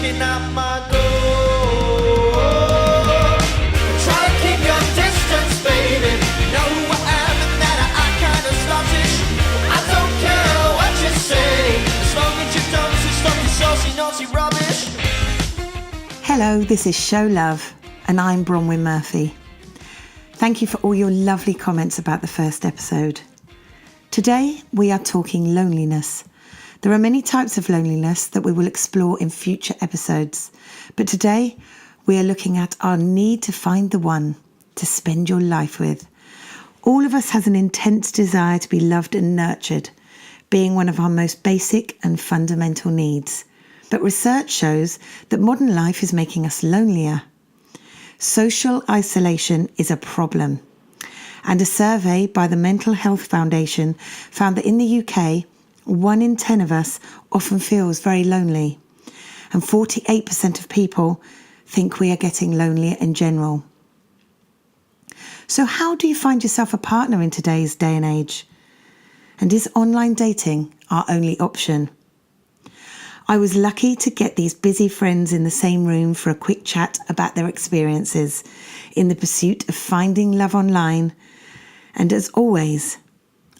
knocking at my door. Try to keep your distance, baby. Know who I am and that I kind of sluggish. I don't care what you say, as long as you don't stop your saucy, naughty rubbish. Hello, this is Show Love, and I'm Bronwyn Murphy. Thank you for all your lovely comments about the first episode. Today, we are talking loneliness. There are many types of loneliness that we will explore in future episodes, but today we are looking at our need to find the one to spend your life with. All of us has an intense desire to be loved and nurtured, being one of our most basic and fundamental needs. But research shows that modern life is making us lonelier. Social isolation is a problem. And a survey by the Mental Health Foundation found that in the UK, 1 in 10 of us often feels very lonely. And 48% of people think we are getting lonelier in general. So how do you find yourself a partner in today's day and age? And is online dating our only option? I was lucky to get these busy friends in the same room for a quick chat about their experiences in the pursuit of finding love online. And as always,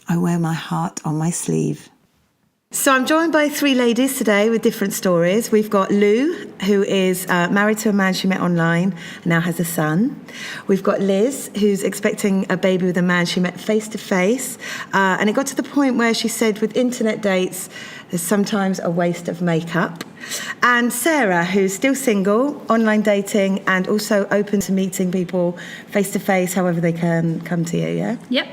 I wear my heart on my sleeve. So I'm joined by 3 ladies today with different stories. We've got Lou, who is married to a man she met online and now has a son. We've got Liz, who's expecting a baby with a man she met face-to-face. And it got to the point where she said with internet dates, there's sometimes a waste of makeup. And Sarah, who's still single, online dating, and also open to meeting people face-to-face, however they can come to you, yeah? Yep.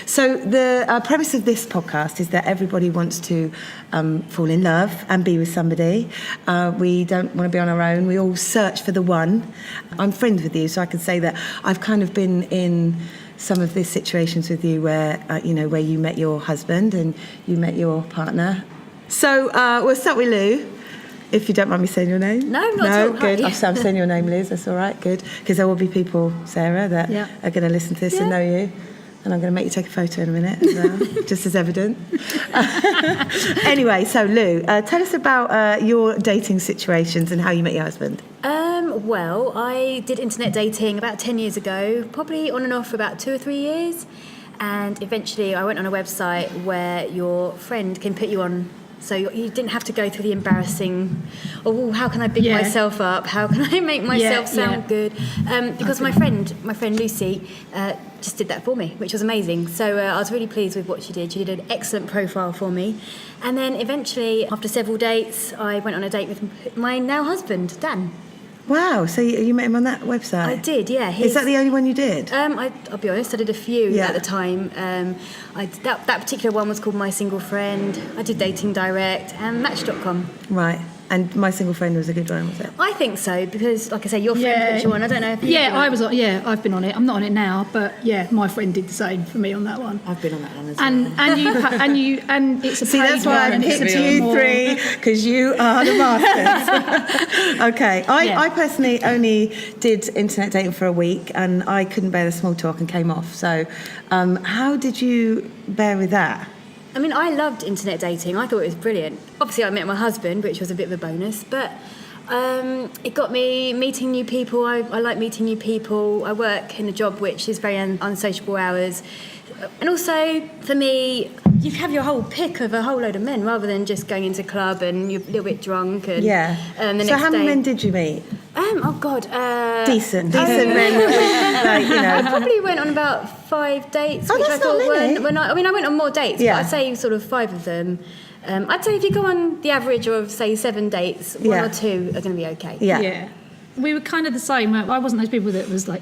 So the premise of this podcast is that everybody wants to fall in love and be with somebody. We don't want to be on our own. We all search for the one. I'm friends with you, so I can say that I've kind of been in some of these situations with you where, where you met your husband and you met your partner. So we'll start with Lou, if you don't mind me saying your name. No, not at all. Good. Hi. I'm saying your name, Liz. That's all right. Good. Because there will be people, Sarah, that are going to listen to this and know you. And I'm going to make you take a photo in a minute as well, just as evident. Anyway, so Lou, tell us about your dating situations and how you met your husband. Well, I did internet dating about 10 years ago, probably on and off for about 2 or 3 years. And eventually I went on a website where your friend can put you on, so you didn't have to go through the embarrassing, how can I big myself up? How can I make myself sound good? Because my friend Lucy just did that for me, which was amazing. So I was really pleased with what she did. She did an excellent profile for me. And then eventually, after several dates, I went on a date with my now husband, Dan. Wow, so you met him on that website? I did, yeah. Is that the only one you did? I'll be honest, I did a few at the time. That particular one was called My Single Friend. I did Dating Direct and Match.com. Right. And My Single Friend was a good one, was it? I think so, because, like I say, your friend put you on. I don't know if you I was on. Yeah, I've been on it. I'm not on it now, but yeah, my friend did the same for me on that one. I've been on that one as well. And it's a See, that's why I picked you 3, because you are the masters. Okay, I personally only did internet dating for a week, and I couldn't bear the small talk and came off. So, how did you bear with that? I mean, I loved internet dating. I thought it was brilliant. Obviously, I met my husband, which was a bit of a bonus, but it got me meeting new people. I like meeting new people. I work in a job which is very unsociable hours. And also, for me, you have your whole pick of a whole load of men rather than just going into a club and you're a little bit drunk. And, the so how many men did you meet? Decent men. I probably went on about 5 dates, which I thought I went on more dates, but I'd say sort of 5 of them. I'd say if you go on the average of, say, 7 dates, 1 or 2 are going to be okay. Yeah. We were kind of the same. I wasn't those people that was like,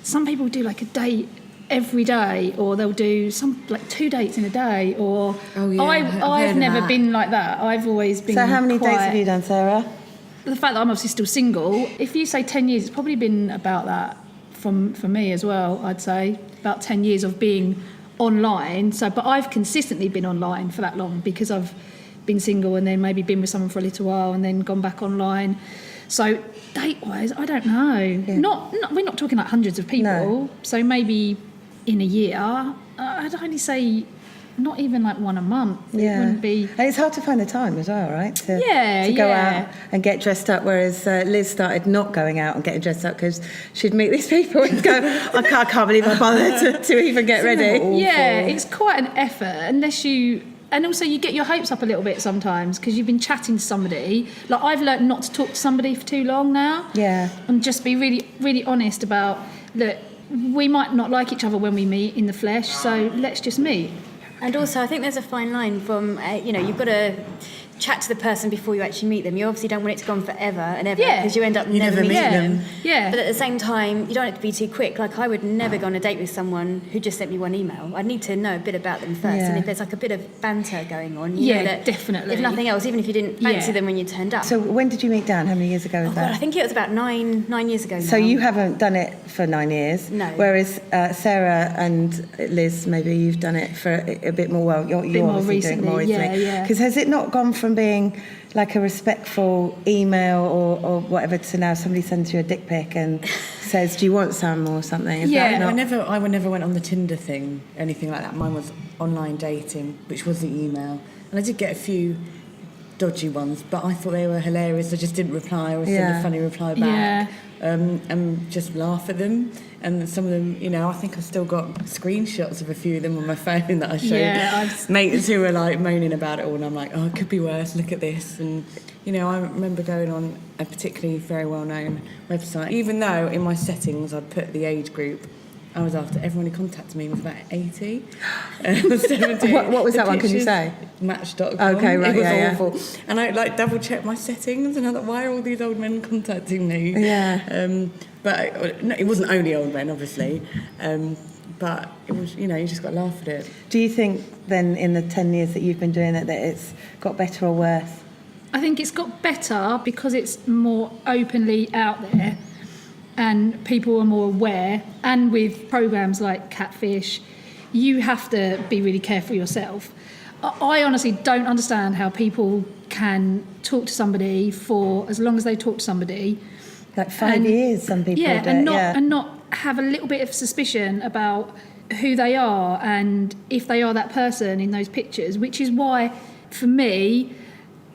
some people do like a date every day, or they'll do some like 2 dates in a day, or I've never been like that. I've always been. So how many dates have you done, Sarah? The fact that I'm obviously still single, if you say 10 years, it's probably been about that for me as well. I'd say about 10 years of being online. But I've consistently been online for that long because I've been single and then maybe been with someone for a little while and then gone back online. So date-wise, I don't know. Yeah. We're not talking like hundreds of people. No. So maybe in a year, I'd only say not even like one a month. Yeah. It wouldn't be. And it's hard to find the time as well, right? To go Yeah. out and get dressed up. Whereas Liz started not going out and getting dressed up because she'd meet these people and go, I can't believe I bothered to even get ready. Yeah, it's quite an effort unless you. And also, you get your hopes up a little bit sometimes because you've been chatting to somebody. Like, I've learnt not to talk to somebody for too long now. Yeah. And just be really, really honest about, look, we might not like each other when we meet in the flesh, so let's just meet. And also, I think there's a fine line from, you've got to chat to the person before you actually meet them. You obviously don't want it to go on forever and ever Yeah. because you end up You never never meeting meet them. them. Yeah. But at the same time, you don't have to be too quick. Like, I would never go on a date with someone who just sent me one email. I'd need to know a bit about them first. Yeah. And if there's like a bit of banter going on, you Yeah, know that definitely. if nothing else, even if you didn't fancy Yeah. them when you turned up. So when did you meet Dan? How many years ago was Oh that? God, I think it was about nine years ago now. So you haven't done it for 9 years. No. Whereas Sarah and Liz, maybe you've done it for a bit more. Well, you're more obviously doing it more recently, recently. yeah. Because has it not gone from being like a respectful email or whatever to now somebody sends you a dick pic and says, "Do you want some?" or something? Is Yeah. that not? I never went on the Tinder thing, anything like that. Mine was online dating, which was the email. And I did get a few dodgy ones, but I thought they were hilarious. I just didn't reply or send Yeah. a funny reply back. And just laugh at them. And some of them, I think I've still got screenshots of a few of them on my phone that I showed mates who were like moaning about it all. And I'm like, oh, it could be worse. Look at this. And, I remember going on a particularly very well-known website. Even though in my settings I'd put the age group, I was after everyone who contacted me was about 80. 70. What was The that one? Can you pictures- say? Match.com. Okay, right, It was yeah, awful. And I double checked my settings and I thought, why are all these old men contacting me? Yeah. But no, it wasn't only old men, obviously. But it was, you just got to laugh at it. Do you think then in the 10 years that you've been doing it that it's got better or worse? I think it's got better because it's more openly out there and people are more aware. And with programs like Catfish, you have to be really careful yourself. I honestly don't understand how people can talk to somebody for as long as they talk to somebody. Like 5 And- years, some people Yeah, do and it, not yeah. and not have a little bit of suspicion about who they are and if they are that person in those pictures, which is why, for me,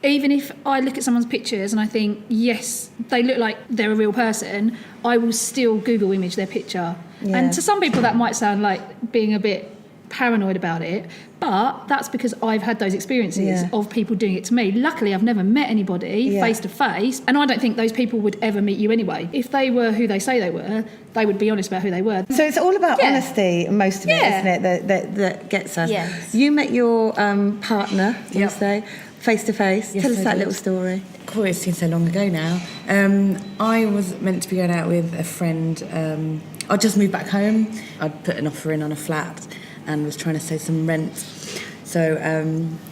even if I look at someone's pictures and I think, yes, they look like they're a real person, I will still Google image their picture. Yeah. And to some people that might sound like being a bit paranoid about it, but that's because I've had those experiences Yeah. of people doing it to me. Luckily, I've never met anybody Yeah. face to face, and I don't think those people would ever meet you anyway. If they were who they say they were, they would be honest about who they were. So it's all about Yeah. honesty, most of it, Yeah. isn't it, that gets us. Yes. You met your partner, you Yep. say, face to face. Yes, Tell us I that did. little story. Cool, it seems so long ago now. I was meant to be going out with a friend. I'd just moved back home. I'd put an offer in on a flat and was trying to save some rent. So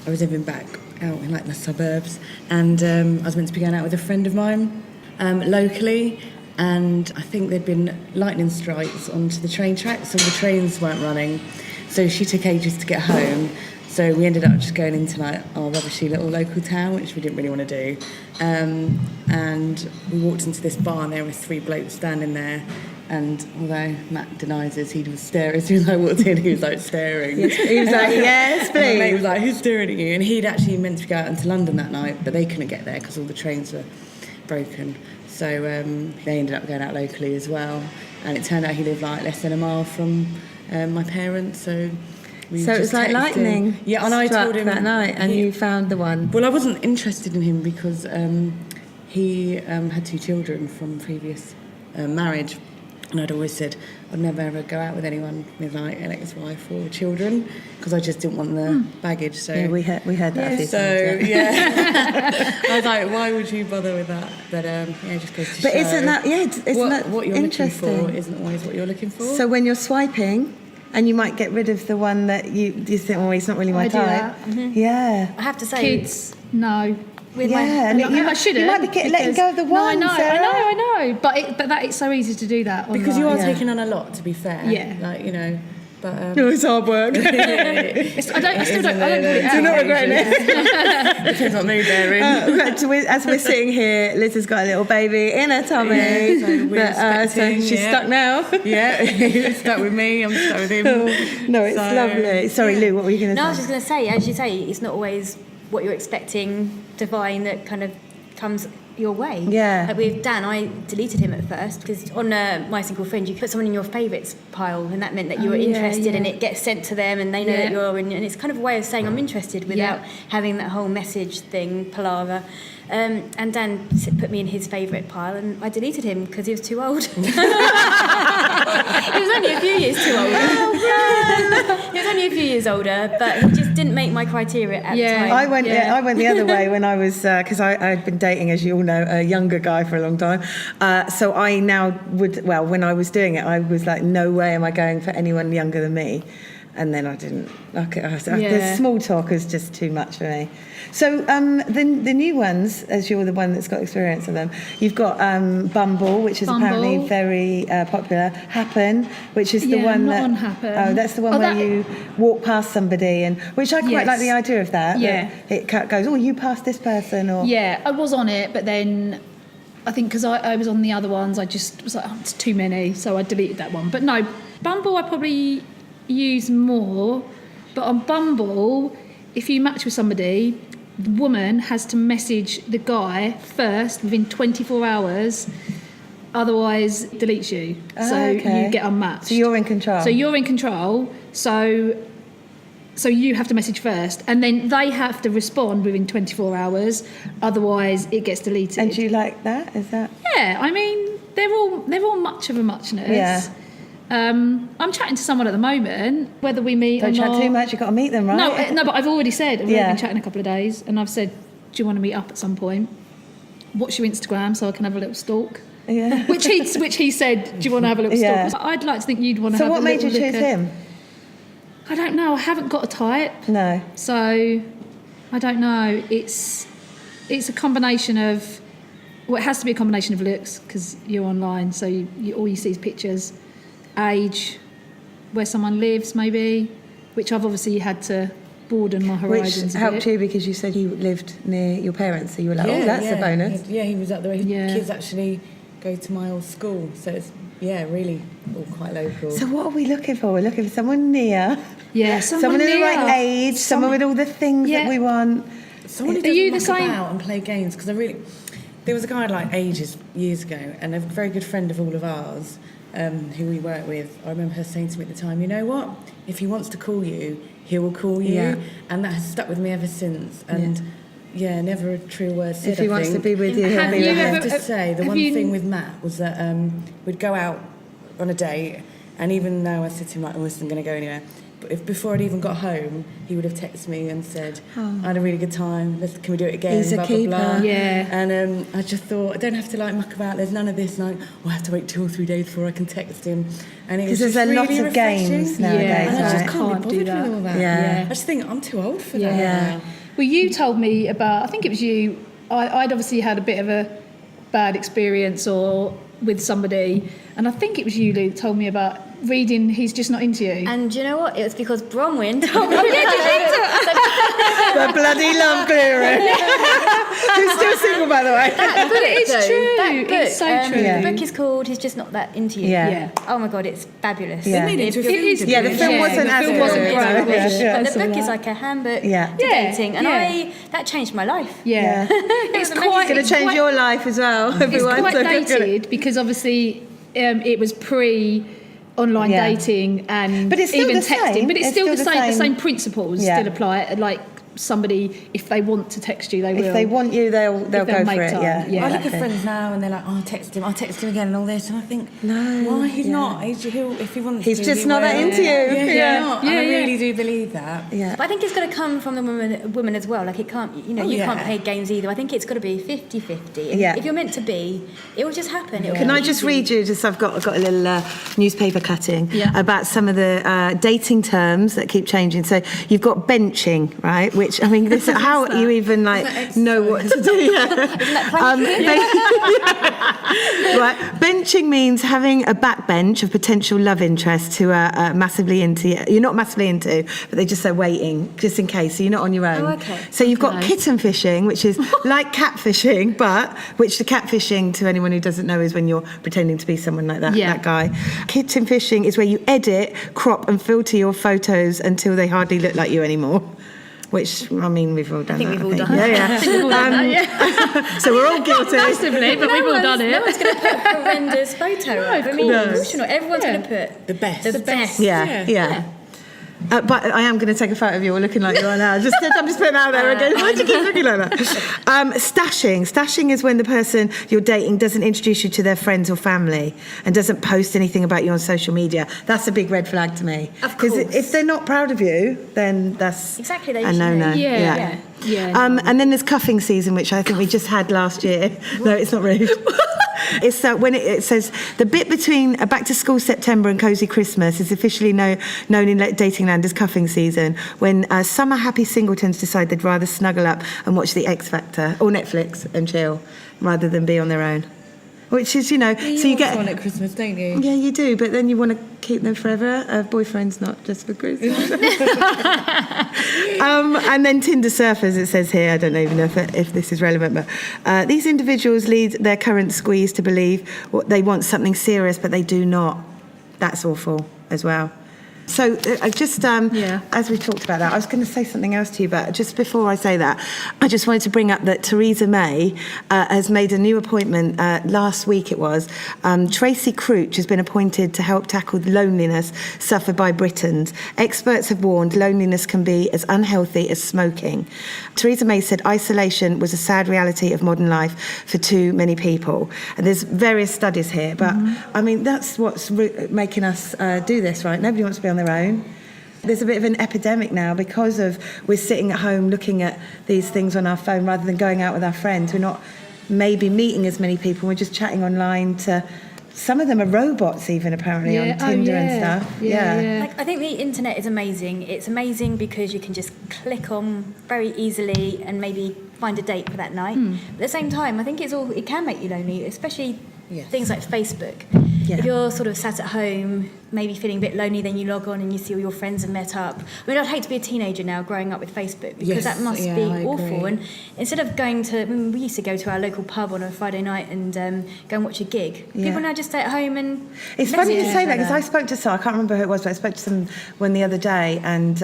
I was living back out in like the suburbs, and I was meant to be going out with a friend of mine locally. And I think there'd been lightning strikes onto the train tracks, so the trains weren't running. So she took ages to get home. So we ended up just going into like our rubbishy little local town, which we didn't really want to do. And we walked into this bar and there were 3 blokes standing there. And although Matt denies us, he was staring. As soon as I walked in, he was like staring. He was like, yes, And my mate please. was like, who's staring at you? And he'd actually meant to go out into London that night, but they couldn't get there because all the trains were broken. So they ended up going out locally as well. And it turned out he lived like less than a mile from my parents. So we So it was just like texted. lightning. Yeah, and I struck told him that night, and you found the one. Well, I wasn't interested in him because he had 2 children from previous marriage. And I'd always said I'd never ever go out with anyone with like an ex-wife or children because I just didn't want the baggage. So Yeah, we heard that a few so times. yeah, I was like, why would you bother with that? But yeah, it just goes to But show isn't that what you're interesting? looking for isn't always what you're looking for. So when you're swiping, and you might get rid of the one that you think, oh, he's not really my I do type. that. Mm-hmm. Yeah. I have to say, Kids, no. with Yeah, and my, I shouldn't. You might be letting go of the one, No, I Sarah. know. But that it's so easy to do that because you are online. Yeah. taking on a lot, to be fair. Yeah. Like, But it's hard work. I still don't put it out. You're not regretting it. depends what mood they're in. As we're sitting here, Liz has got a little baby in her tummy. Yeah, so we're so expecting, she's yeah. stuck now. Yeah, he's stuck with me. I'm stuck with him. No, it's So, lovely. Sorry, Lou, what were you going to say? No, I was just going to say, as you say, it's not always what you're expecting divine that kind of comes your way. Yeah. Like with Dan, I deleted him at first because on My Single Friend, you put someone in your favourites pile, and that meant that you were interested, and it gets sent to them, and they know that you're, and it's kind of a way of saying I'm interested without having that whole message thing, palaver. And Dan put me in his favourite pile, and I deleted him because he was too old. He was only a few years too old. He was only a few years older, but he just didn't make my criteria at the time. I went the other way when I was, because I'd been dating, as you all know, a younger guy for a long time. So I now when I was doing it, I was like, no way am I going for anyone younger than me. And then I didn't. The small talk is just too much for me. So the new ones, as you're the one that's got experience of them, you've got Bumble, which is apparently very popular. Happen, which is the one not that on Happen. Oh, that's the one where you walk past somebody, and which I quite like the idea of that. Yeah. That it goes, oh, you passed this person, or Yeah, I was on it, but then I think because I was on the other ones, I just was like, oh, it's too many, so I deleted that one. But no, Bumble I probably use more, but on Bumble, if you match with somebody, the woman has to message the guy first within 24 hours, otherwise it deletes you. So you get unmatched. So you're in control. So you have to message first, and then they have to respond within 24 hours, otherwise it gets deleted. And do you like that? Is that? Yeah, I mean, they're all much of a muchness. Yeah. I'm chatting to someone at the moment, whether we meet Don't or chat not. too much. You've got to meet them, right? No, but I've already said, I've already Yeah. been chatting a couple of days, and I've said, do you want to meet up at some point? What's your Instagram so I can have a little stalk? Yeah. Which he said, do you want to have a little Yeah. stalk? I'd like to think you'd want to So have a what little made you look choose at- him? I don't know. I haven't got a type. No. So I don't know. It's a combination of, well, it has to be a combination of looks because you're online, so all you see is pictures, age, where someone lives maybe, which I've obviously had to broaden my Which horizons a helped bit. you because you said you lived near your parents, so you were like, oh, that's a bonus. He was up there. His Yeah. kids actually go to my old school, so it's really all quite local. So what are we looking for? We're looking for someone near, Yeah, someone in the right age, someone with all the things that we want. Someone who Are you doesn't the muck same? about and play games, because there was a guy like years ago, and a very good friend of all of ours, who we work with. I remember her saying to me at the time, you know what? If he wants to call you, he will call you, Yeah. and that has stuck with me ever since. And never a true word said. If he I wants to think. be with you, he'll Have be you with I you. have to say, the have one you- thing with Matt was that we'd go out on a date, and even though I said to him, like, I wasn't going to go anywhere, but if before I'd even got home, he would have texted me and said, I had a really good time, can we do it again? He's a blah, blah, keeper. blah. Yeah. And I just thought, I don't have to like muck about, there's none of this, like, I have to wait 2 or 3 days before I can text him. And it was Because there's just a lot really of games refreshing. nowadays, And I just right? can't Can't be do bothered that. with all that. Yeah. I just think I'm too old for Yeah. that. Yeah. Well, you told me about, I think it was you, I'd obviously had a bit of a bad experience with somebody, and I think it was you, Lou, that told me about reading He's Just Not Into You. And do you know what? It was because Bronwyn told me. The bloody love guru. Who's still single, by the way. But it is true. It's so true. The book is called He's Just Not That Into You. Yeah. Yeah. Oh my God, it's fabulous. Yeah. They made it into a It film, is- didn't Yeah, they? the film Yeah, wasn't the as film good. wasn't great. Yeah. But the That's all book is right. like a handbook Yeah. to Yeah, dating, and yeah. that changed my life. Yeah. It's It's going to change your life as well, It's everyone. quite so good. dated because obviously it was pre-online Yeah. dating and But it's still even the texting. same. But it's It's still the still the same. The same. same principles Yeah. still apply. Like somebody, if they want to text you, they will. If they want you, they'll they'll go make for it. time, Yeah. yeah. I look at exactly. friends now and they're like, oh, I'll text him again and all this. And I think, No, why? He's yeah. not. If he wants He's to, just he not that will. into you. Yeah, he's Yeah. not. Yeah, and I yeah. really do believe that. Yeah. But I think it's got to come from the woman as well. Like it can't, you yeah. can't play games either. I think it's got to be 50-50. And Yeah. if you're meant to be, it will just happen. It will Can be I just easy. read you? I've got a little newspaper cutting Yeah. about some of the dating terms that keep changing. So you've got benching, right, which, I mean, this, how you even know what to do. Right. Benching means having a backbench of potential love interests who are massively into you. You're not massively into, but they just are waiting, just in case. So you're not on your own. Oh, okay. So you've got kitten fishing, which is like catfishing, but which the catfishing, to anyone who doesn't know, is when you're pretending to be someone like that, that guy. Kitten fishing is where you edit, crop and filter your photos until they hardly look like you anymore. Which, I mean, we've all done that. We've all done that. Yeah. I think we've all done that, So we're all guilty. Massively, but we've all done it. No one's going to put a horrendous photo up. I mean, of course you're not. Everyone's going to put The best. The best. Yeah. But I am going to take a photo of you all looking like you are now. I'm just putting it out there again. Why do you keep looking like that? Stashing is when the person you're dating doesn't introduce you to their friends or family and doesn't post anything about you on social media. That's a big red flag to me. Of course. Because if they're not proud of you, then that's Exactly, they a should no-no. be. Yeah. And then there's cuffing season, which I think we just had last year. No, it's not rude. It's when it says the bit between back to school September and cozy Christmas is officially known in dating land as cuffing season, when summer happy singletons decide they'd rather snuggle up and watch the X Factor or Netflix and chill rather than be on their own. Which is, so you get one at Christmas, don't you? Yeah, you do, but then you want to keep them forever. Boyfriends, not just for Christmas. And then Tinder surfers, it says here. I don't even know if this is relevant, but these individuals lead their current squeeze to believe they want something serious, but they do not. That's awful as well. So as we talked about that, I was going to say something else to you, but just before I say that, I just wanted to bring up that Theresa May has made a new appointment. Last week it was. Tracy Crouch has been appointed to help tackle the loneliness suffered by Britons. Experts have warned loneliness can be as unhealthy as smoking. Theresa May said isolation was a sad reality of modern life for too many people. And there's various studies here, but I mean, that's what's making us do this, right? Nobody wants to be on their own. There's a bit of an epidemic now because of we're sitting at home looking at these things on our phone rather than going out with our friends. We're not maybe meeting as many people. We're just chatting online to... Some of them are robots even, apparently, on Tinder and stuff. Yeah. I think the internet is amazing. It's amazing because you can just click on very easily and maybe find a date for that night. But at the same time, I think it can make you lonely, especially things like Facebook. Yeah. If you're sort of sat at home, maybe feeling a bit lonely, then you log on and you see all your friends have met up. I mean, I'd hate to be a teenager now growing up with Facebook because that must be awful. And instead of going to, we used to go to our local pub on a Friday night and go and watch a gig. People now just stay at home and... It's funny to say that because I spoke to someone, I can't remember who it was, but I spoke to someone the other day and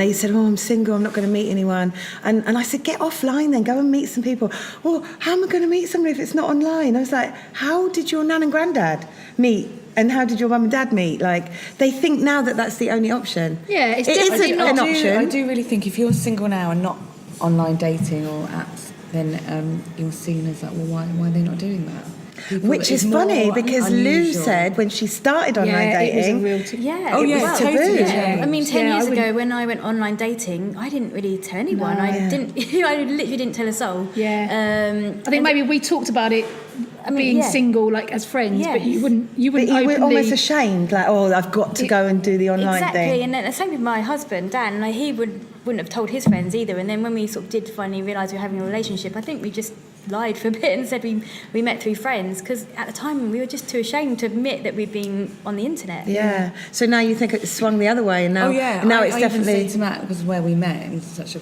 they said, I'm single, I'm not going to meet anyone. And I said, get offline then, go and meet some people. Well, how am I going to meet somebody if it's not online? I was like, how did your nan and granddad meet? And how did your mum and dad meet? Like, they think now that that's the only option. Yeah, it's it definitely isn't an option. I do really think if you're single now and not online dating or apps, then you're seen as like, well, why are they not doing that? Which is funny because Lou said when she started online dating, it was a real it was taboo. Yeah. I mean, 10 years ago when I went online dating, I didn't really tell anyone. I literally didn't tell a soul. Yeah. I think maybe we talked about it being single, like as friends, but you wouldn't But you openly... were almost ashamed, like, I've got to go and do the online thing. Exactly, and then the same with my husband, Dan, like, he wouldn't have told his friends either. And then when we sort of did finally realise we were having a relationship, I think we just lied for a bit and said we met through friends, because at the time we were just too ashamed to admit that we'd been on the internet. Yeah. So now you think it swung the other way, and now, now it's I definitely... I even say to Matt, because where we met, it was such a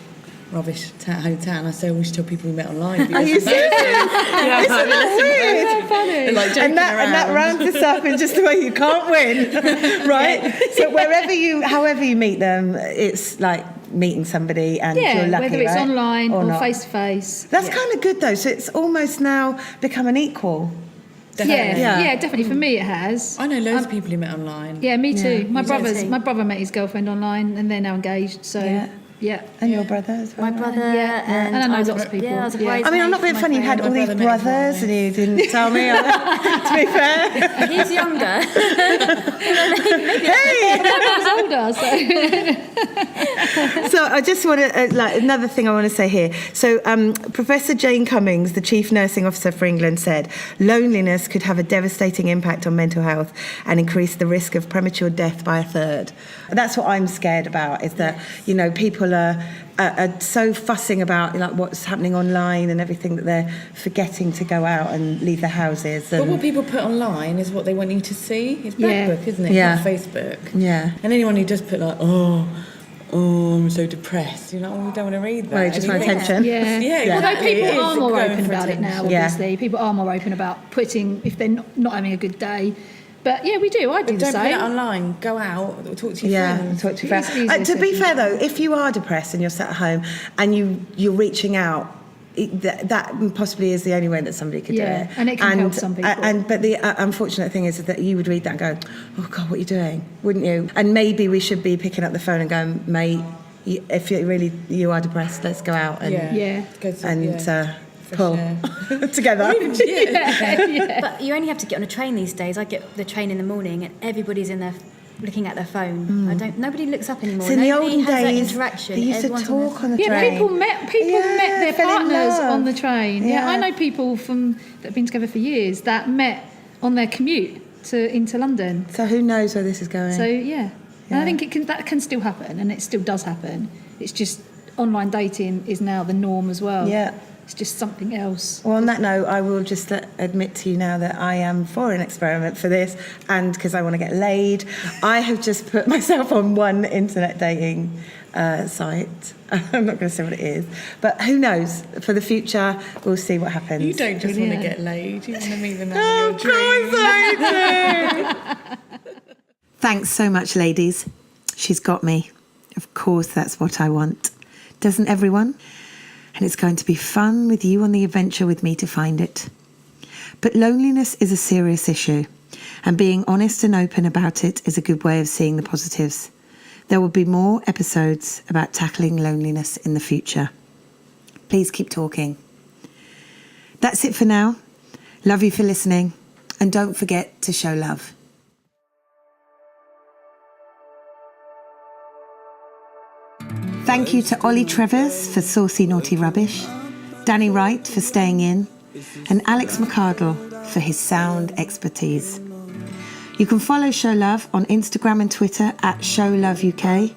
rubbish hotel, and I say, we should tell people we met online. Are you serious? Yeah, Isn't that weird? so funny. Like and that rounds us up in just the way you can't win, right? So however you meet them, it's like meeting somebody and you're lucky, whether it's right? online or not. face to face. That's kind of good though. So it's almost now become an equal. Definitely. Yeah, definitely. For me, it has. I know loads of people who met online. Yeah, me too. My too. brother met his girlfriend online, and they're now engaged. So yeah. And your brother as well. My brother, and I know lots of people. Yeah, I was a I mean, I'm bridesmaid not being for my funny. You had friend. all these brothers, and you didn't tell me. To be fair, He's younger. hey. I was older, so So I just want to, another thing I want to say here. So Professor Jane Cummings, the Chief Nursing Officer for England, said loneliness could have a devastating impact on mental health and increase the risk of premature death by a third. That's what I'm scared about, is that, people people are so fussing about like what's happening online and everything that they're forgetting to go out and leave their houses. But And what people put online is what they want you to see. It's BlackBook, isn't it? Yeah. Not Facebook. Yeah. And anyone who does put like, oh, I'm so depressed. You're like, oh, we don't want to read that. Well, you just want Anything- attention. Yeah. Yeah, Although exactly. people It is are more going open for about it now, attention. Yeah. obviously. People are more open about putting, if they're not having a good day. But yeah, we do. I do But the don't put it same. online. Go out, talk to your Yeah, friends. talk to your It is friends. easier To to be do fair that. though, if you are depressed and you're sat at home and you're reaching out, that possibly is the only way that somebody could Yeah, do it. and it can help some people. But the unfortunate thing is that you would read that and go, "Oh God, what are you doing?" Wouldn't you? And maybe we should be picking up the phone and going, "Mate, if you are depressed, let's go out and Yeah. Go to, and yeah. pull air. together." But you only have to get on a train these days. I get the train in the morning and everybody's in there looking at their phone. Nobody looks up anymore. So in the Nobody olden has that days, interaction. they used to Everyone's on their talk on the Yeah, train. people met their fell in partners love. on the train. Yeah. Yeah. I know people that have been together for years that met on their commute into London. So who knows where this is going? So yeah. And I think that can still happen, and it still does happen. It's just online dating is now the norm as well. Yeah. It's just something else. Well, on that note, I will just admit to you now that I am for an experiment for this, and because I want to get laid, I have just put myself on one internet dating site. I'm not going to say what it is, but who knows? For the future, we'll see what happens. You don't just want to Brilliant. get laid. You want to meet the man of your Of course dreams. I do. Thanks so much, ladies. She's got me. Of course, that's what I want. Doesn't everyone? And it's going to be fun with you on the adventure with me to find it. But loneliness is a serious issue, and being honest and open about it is a good way of seeing the positives. There will be more episodes about tackling loneliness in the future. Please keep talking. That's it for now. Love you for listening, and don't forget to show love. Thank you to Ollie Trevors for Saucy Naughty Rubbish, Danny Wright for staying in, and Alex McCardle for his sound expertise. You can follow Show Love on Instagram and Twitter at Show Love UK,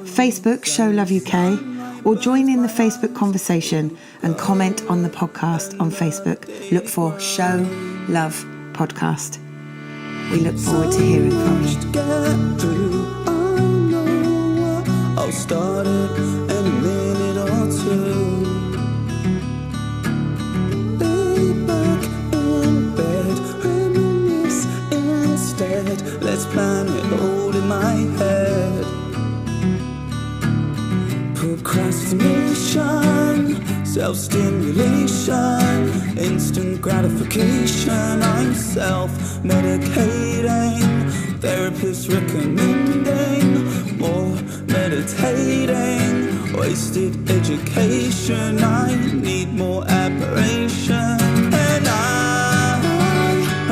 Facebook Show Love UK, or join in the Facebook conversation and comment on the podcast on Facebook. Look for Show Love Podcast. We look forward to hearing from you. To get through, I know I'll start it in a minute or two. Lay back in bed, reminisce instead. Let's plan it all in my head. Procrastination, self-stimulation, instant gratification. I'm self-medicating, therapists recommending more meditating, wasted education. I need more admiration, and I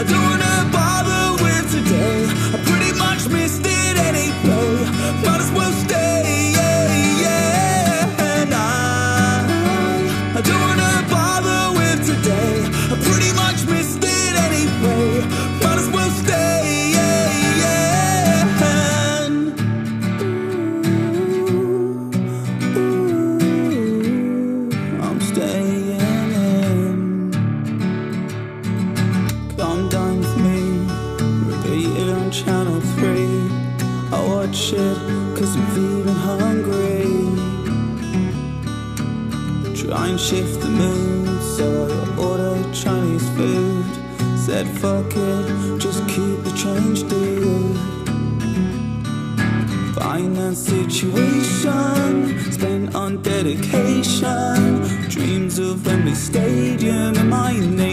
don't wanna bother with today. I pretty much missed it anyway. Might as well stay, and I don't wanna bother with today. I pretty much missed it anyway. Might as well stay, I'm staying in. Come down with me, repeat it on channel 3. I watch it cause I'm feeling hungry. Try and shift the mood, so I order Chinese food. Said fuck it, just keep the change, dude. Finance situation, spent on dedication. Dreams of Wembley Stadium and my name